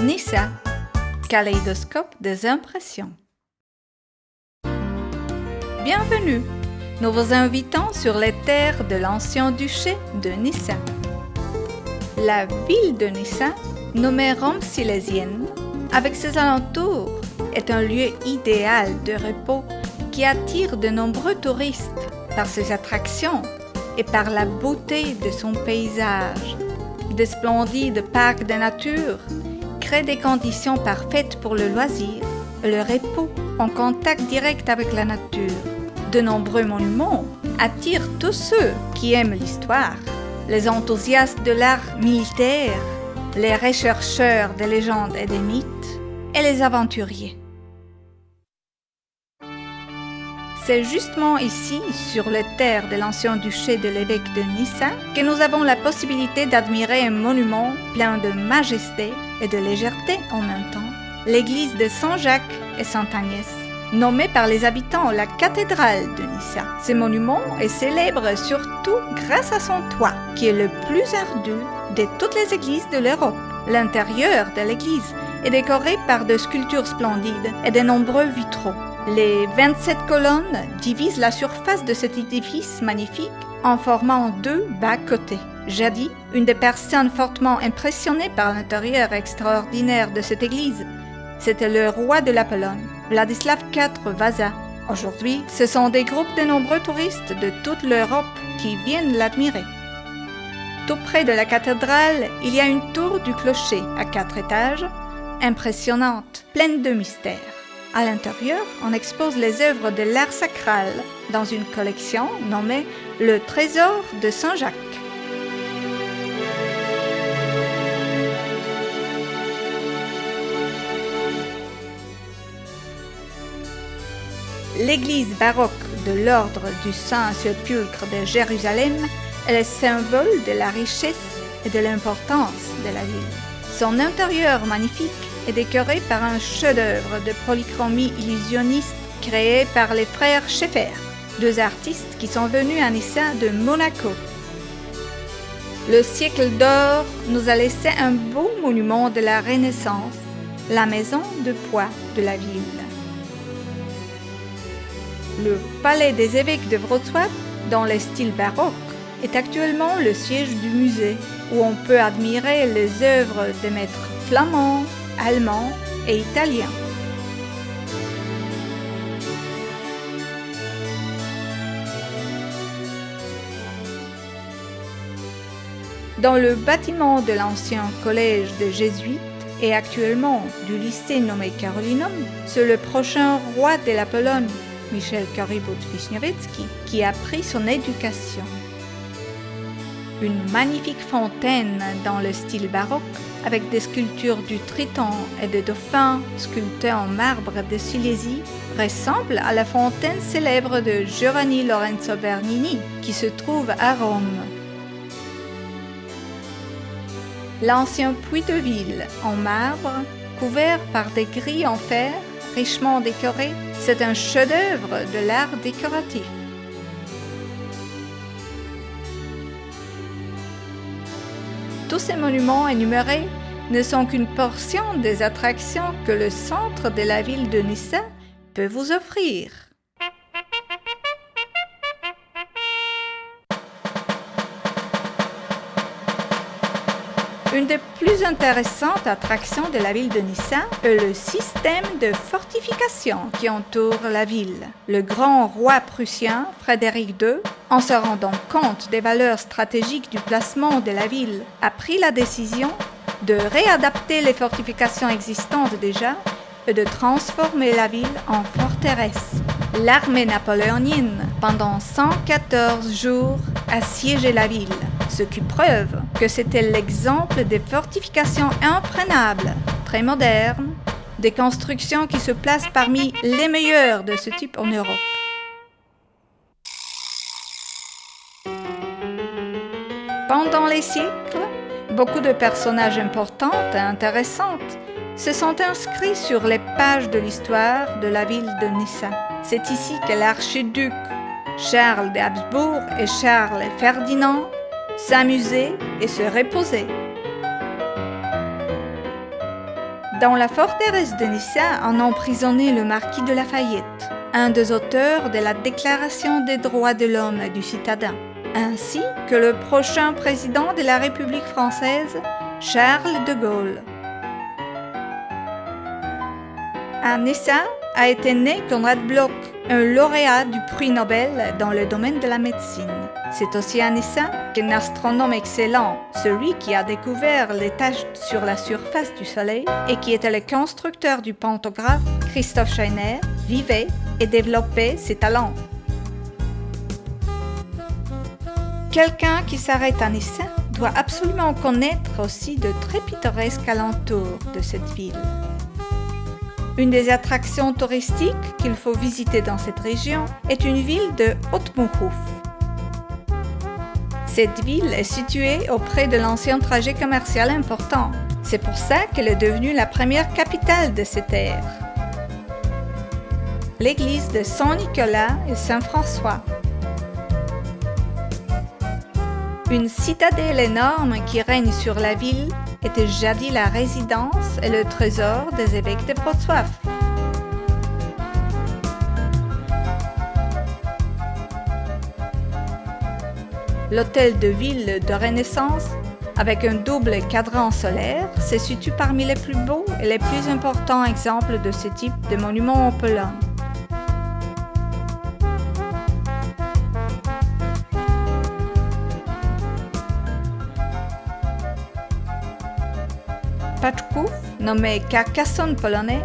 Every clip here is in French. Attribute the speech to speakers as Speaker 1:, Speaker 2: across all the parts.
Speaker 1: Nyssa, kaléidoscope des impressions. Bienvenue, nous vous invitons sur les terres de l'ancien duché de Nyssa. La ville de Nyssa, nommée Rome silésienne, avec ses alentours, est un lieu idéal de repos qui attire de nombreux touristes par ses attractions et par la beauté de son paysage. De splendides parcs de nature créent des conditions parfaites pour le loisir et le repos en contact direct avec la nature. De nombreux monuments attirent tous ceux qui aiment l'histoire, les enthousiastes de l'art militaire, les rechercheurs des légendes et des mythes et les aventuriers. C'est justement ici, sur les terres de l'ancien duché de l'évêque de Nyssa, que nous avons la possibilité d'admirer un monument plein de majesté et de légèreté en même temps, l'église de Saint-Jacques et Sainte-Agnès, nommée par les habitants la cathédrale de Nyssa. Ce monument est célèbre surtout grâce à son toit, qui est le plus ardu de toutes les églises de l'Europe. L'intérieur de l'église est décoré par de sculptures splendides et de nombreux vitraux. Les 27 colonnes divisent la surface de cet édifice magnifique en formant deux bas-côtés. Jadis, une des personnes fortement impressionnées par l'intérieur extraordinaire de cette église, c'était le roi de la Pologne, Władysław IV Wasa. Aujourd'hui, ce sont des groupes de nombreux touristes de toute l'Europe qui viennent l'admirer. Tout près de la cathédrale, il y a une tour du clocher à 4 étages, impressionnante, pleine de mystères. À l'intérieur, on expose les œuvres de l'art sacral dans une collection nommée Le Trésor de Saint-Jacques. L'église baroque de l'ordre du Saint-Sépulcre de Jérusalem est le symbole de la richesse et de l'importance de la ville. Son intérieur magnifique est décoré par un chef-d'œuvre de polychromie illusionniste créé par les frères Schaeffer, deux artistes qui sont venus à Nyssa de Monaco. Le siècle d'or nous a laissé un beau monument de la Renaissance, la maison de poids de la ville. Le palais des évêques de Wrocław, dans le style baroque, est actuellement le siège du musée, où on peut admirer les œuvres des maîtres flamands, allemands et italiens. Dans le bâtiment de l'ancien collège des Jésuites et actuellement du lycée nommé Carolinum, c'est le prochain roi de la Pologne, Michel Korybut-Wiśniewiecki, qui a pris son éducation. Une magnifique fontaine dans le style baroque, avec des sculptures du Triton et des dauphins sculptés en marbre de Silésie, ressemble à la fontaine célèbre de Giovanni Lorenzo Bernini, qui se trouve à Rome. L'ancien puits de ville en marbre, couvert par des grilles en fer, richement décorées, c'est un chef-d'œuvre de l'art décoratif. Tous ces monuments énumérés ne sont qu'une portion des attractions que le centre de la ville de Nyssa peut vous offrir. Une des plus intéressantes attractions de la ville de Nyssa est le système de fortification qui entoure la ville. Le grand roi prussien, Frédéric II, en se rendant compte des valeurs stratégiques du placement de la ville, a pris la décision de réadapter les fortifications existantes déjà et de transformer la ville en forteresse. L'armée napoléonienne, pendant 114 jours, a siégé la ville, ce qui prouve que c'était l'exemple des fortifications imprenables, très modernes, des constructions qui se placent parmi les meilleures de ce type en Europe. Pendant les siècles, beaucoup de personnages importants et intéressants se sont inscrits sur les pages de l'histoire de la ville de Nyssa. C'est ici que l'archiduc Charles d'Habsbourg et Charles Ferdinand s'amusaient et se reposaient. Dans la forteresse de Nissa, on a emprisonné le marquis de Lafayette, un des auteurs de la Déclaration des droits de l'homme et du citadin, ainsi que le prochain président de la République française, Charles de Gaulle. À Nissa a été né Conrad Bloch, un lauréat du prix Nobel dans le domaine de la médecine. C'est aussi à Nissa qu'un astronome excellent, celui qui a découvert les taches sur la surface du Soleil et qui était le constructeur du pantographe, Christoph Scheiner, vivait et développait ses talents. Quelqu'un qui s'arrête à Nissa doit absolument connaître aussi de très pittoresques alentours de cette ville. Une des attractions touristiques qu'il faut visiter dans cette région est une ville de Haute-Mouhouf. Cette ville est située auprès de l'ancien trajet commercial important. C'est pour ça qu'elle est devenue la première capitale de cette ère. L'église de Saint-Nicolas et Saint-François. Une citadelle énorme qui règne sur la ville était jadis la résidence et le trésor des évêques de Wrocław. L'hôtel de ville de Renaissance, avec un double cadran solaire, se situe parmi les plus beaux et les plus importants exemples de ce type de monument en Pologne. Paczków, nommé Carcassonne polonais,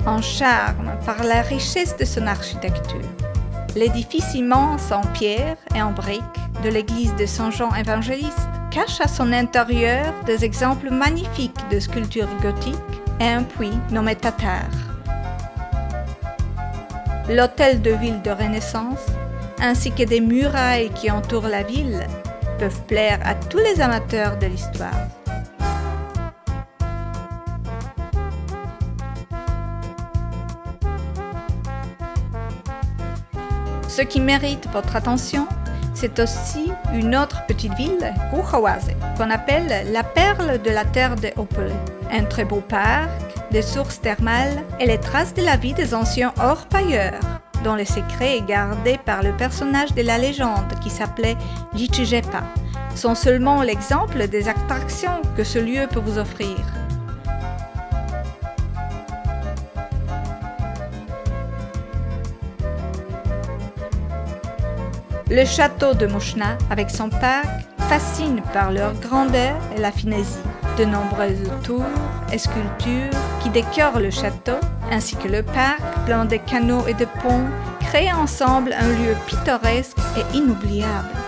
Speaker 1: en charme par la richesse de son architecture. L'édifice immense en pierre et en briques de l'église de Saint-Jean évangéliste cache à son intérieur des exemples magnifiques de sculptures gothiques et un puits nommé Tatar. L'hôtel de ville de Renaissance, ainsi que des murailles qui entourent la ville, peuvent plaire à tous les amateurs de l'histoire. Ce qui mérite votre attention, c'est aussi une autre petite ville, Głuchołazy, qu'on appelle la perle de la terre de Opole. Un très beau parc, des sources thermales et les traces de la vie des anciens orpailleurs, dont le secret est gardé par le personnage de la légende qui s'appelait Liczyjepa, sont seulement l'exemple des attractions que ce lieu peut vous offrir. Le château de Moszna, avec son parc, fascine par leur grandeur et la finisie. De nombreuses tours et sculptures qui décorent le château, ainsi que le parc plein de canaux et de ponts, créent ensemble un lieu pittoresque et inoubliable.